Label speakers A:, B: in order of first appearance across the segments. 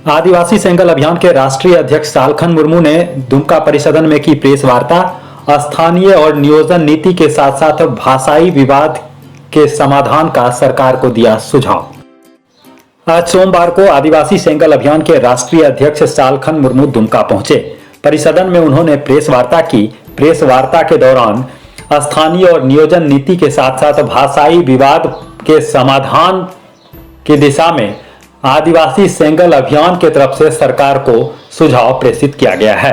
A: आदिवासी सेंगल अभियान के राष्ट्रीय अध्यक्ष सालखन मुर्मू ने दुमका परिसदन में की प्रेस वार्ता। स्थानीय और नियोजन नीति के साथ साथ भाषाई विवाद के समाधान का सरकार को दिया सुझाव। आज सोमवार को आदिवासी सेंगल अभियान के राष्ट्रीय अध्यक्ष सालखन मुर्मू दुमका पहुंचे। परिसदन में उन्होंने प्रेस वार्ता की। प्रेस वार्ता के दौरान स्थानीय और नियोजन नीति के साथ साथ भाषाई विवाद के समाधान की दिशा में आदिवासी सेंगल अभियान की तरफ से सरकार को सुझाव प्रेषित किया गया है।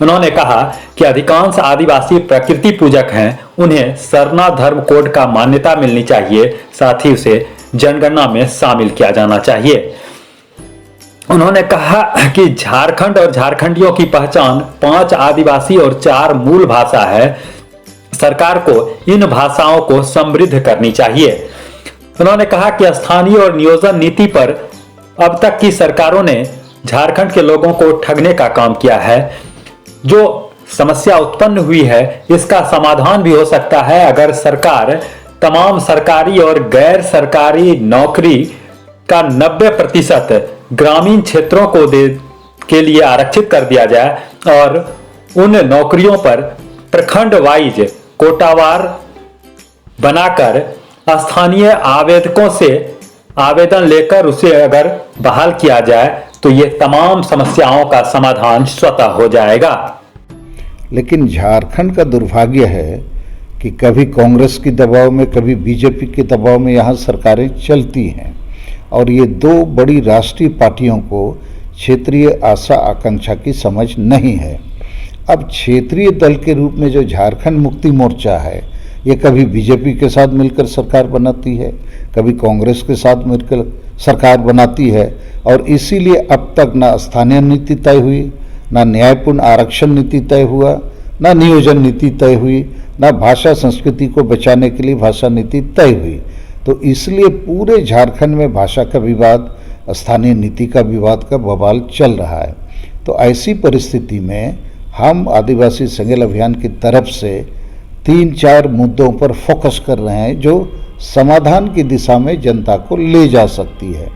A: उन्होंने कहा कि अधिकांश आदिवासी प्रकृति पूजक हैं, उन्हें सरना धर्म कोड का मान्यता मिलनी चाहिए, साथ ही उसे जनगणना में शामिल किया जाना चाहिए। उन्होंने कहा कि झारखंड और झारखंडियों की पहचान 5 आदिवासी और 4 मूल भाषा है। सरकार को इन भाषाओं को समृद्ध करनी चाहिए। उन्होंने कहा कि स्थानीय और नियोजन नीति पर अब तक की सरकारों ने झारखंड के लोगों को ठगने का काम किया है। जो समस्या उत्पन्न हुई है, इसका समाधान भी हो सकता है अगर सरकार तमाम सरकारी और गैर सरकारी नौकरी का 90% ग्रामीण क्षेत्रों को के लिए आरक्षित कर दिया जाए और उन नौकरियों पर प्रखंड वाइज कोटावार बनाकर स्थानीय आवेदकों से आवेदन लेकर उसे अगर बहाल किया जाए तो ये तमाम समस्याओं का समाधान स्वतः हो जाएगा।
B: लेकिन झारखंड का दुर्भाग्य है कि कभी कांग्रेस के दबाव में, कभी बीजेपी के दबाव में यहाँ सरकारें चलती हैं और ये 2 बड़ी राष्ट्रीय पार्टियों को क्षेत्रीय आशा आकांक्षा की समझ नहीं है। अब क्षेत्रीय दल के रूप में जो झारखंड मुक्ति मोर्चा है, ये कभी बीजेपी के साथ मिलकर सरकार बनाती है, कभी कांग्रेस के साथ मिलकर सरकार बनाती है और इसीलिए अब तक ना स्थानीय नीति तय हुई, ना न्यायपूर्ण आरक्षण नीति तय हुआ, ना नियोजन नीति तय हुई, ना भाषा संस्कृति को बचाने के लिए भाषा नीति तय हुई। तो इसलिए पूरे झारखंड में भाषा का विवाद, स्थानीय नीति का विवाद का बवाल चल रहा है। तो ऐसी परिस्थिति में हम आदिवासी सेंगल अभियान की तरफ से 3-4 मुद्दों पर फोकस कर रहे हैं जो समाधान की दिशा में जनता को ले जा सकती है।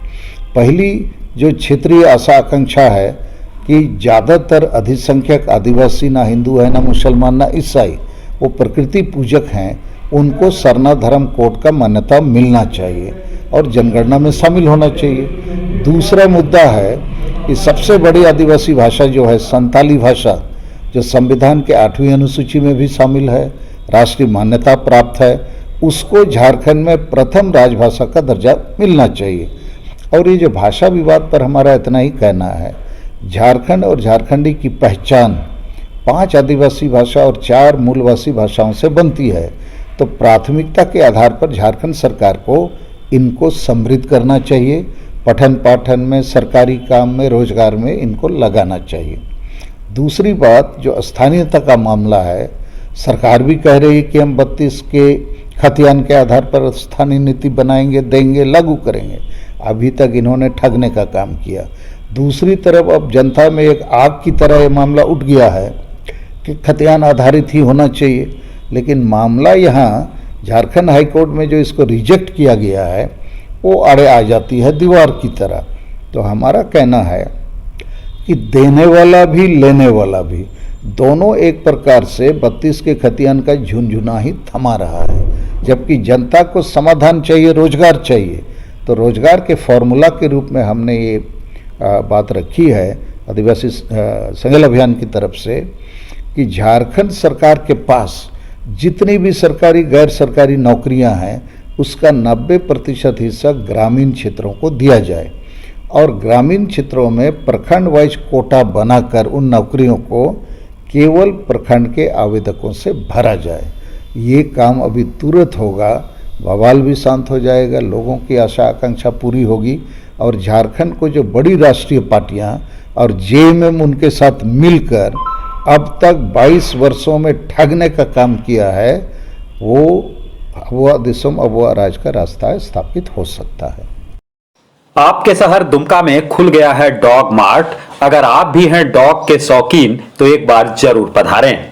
B: पहली जो क्षेत्रीय आशा आकांक्षा है कि ज़्यादातर अधिसंख्यक आदिवासी ना हिंदू है, ना मुसलमान, ना ईसाई, वो प्रकृति पूजक हैं, उनको सरना धर्म कोड का मान्यता मिलना चाहिए और जनगणना में शामिल होना चाहिए। दूसरा मुद्दा है कि सबसे बड़ी आदिवासी भाषा जो है संताली भाषा, जो संविधान के 8वीं अनुसूची में भी शामिल है, राष्ट्रीय मान्यता प्राप्त है, उसको झारखंड में प्रथम राजभाषा का दर्जा मिलना चाहिए। और ये जो भाषा विवाद पर हमारा इतना ही कहना है, झारखंड और झारखंडी की पहचान 5 आदिवासी भाषा और 4 मूलवासी भाषाओं से बनती है। तो प्राथमिकता के आधार पर झारखंड सरकार को इनको समृद्ध करना चाहिए, पठन पाठन में, सरकारी काम में, रोजगार में इनको लगाना चाहिए। दूसरी बात जो स्थानीयता का मामला है, सरकार भी कह रही है कि हम 32 के खतियान के आधार पर स्थानीय नीति बनाएंगे, देंगे, लागू करेंगे। अभी तक इन्होंने ठगने का काम किया। दूसरी तरफ अब जनता में एक आग की तरह ये मामला उठ गया है कि खतियान आधारित ही होना चाहिए, लेकिन मामला यहाँ झारखंड हाईकोर्ट में जो इसको रिजेक्ट किया गया है वो आड़े आ जाती है दीवार की तरह। तो हमारा कहना है कि देने वाला भी लेने वाला भी दोनों एक प्रकार से 32 के खतियान का झुनझुना ही थमा रहा है। जबकि जनता को समाधान चाहिए, रोजगार चाहिए, तो रोजगार के फॉर्मूला के रूप में हमने ये बात रखी है आदिवासी सेंगल अभियान की तरफ से कि झारखंड सरकार के पास जितनी भी सरकारी गैर सरकारी नौकरियां हैं उसका 90% हिस्सा ग्रामीण क्षेत्रों को दिया जाए और ग्रामीण क्षेत्रों में प्रखंड वाइज कोटा बनाकर उन नौकरियों को केवल प्रखंड के आवेदकों से भरा जाए। ये काम अभी तुरंत होगा, बवाल भी शांत हो जाएगा, लोगों की आशा आकांक्षा पूरी होगी और झारखंड को जो बड़ी राष्ट्रीय पार्टियां और जेएमएम उनके साथ मिलकर अब तक 22 वर्षों में ठगने का काम किया है, वो दिसम अब वो राज का रास्ता स्थापित हो सकता है।
A: आपके शहर दुमका में खुल गया है डॉग मार्ट। अगर आप भी हैं डॉग के शौकीन तो एक बार जरूर पधारें।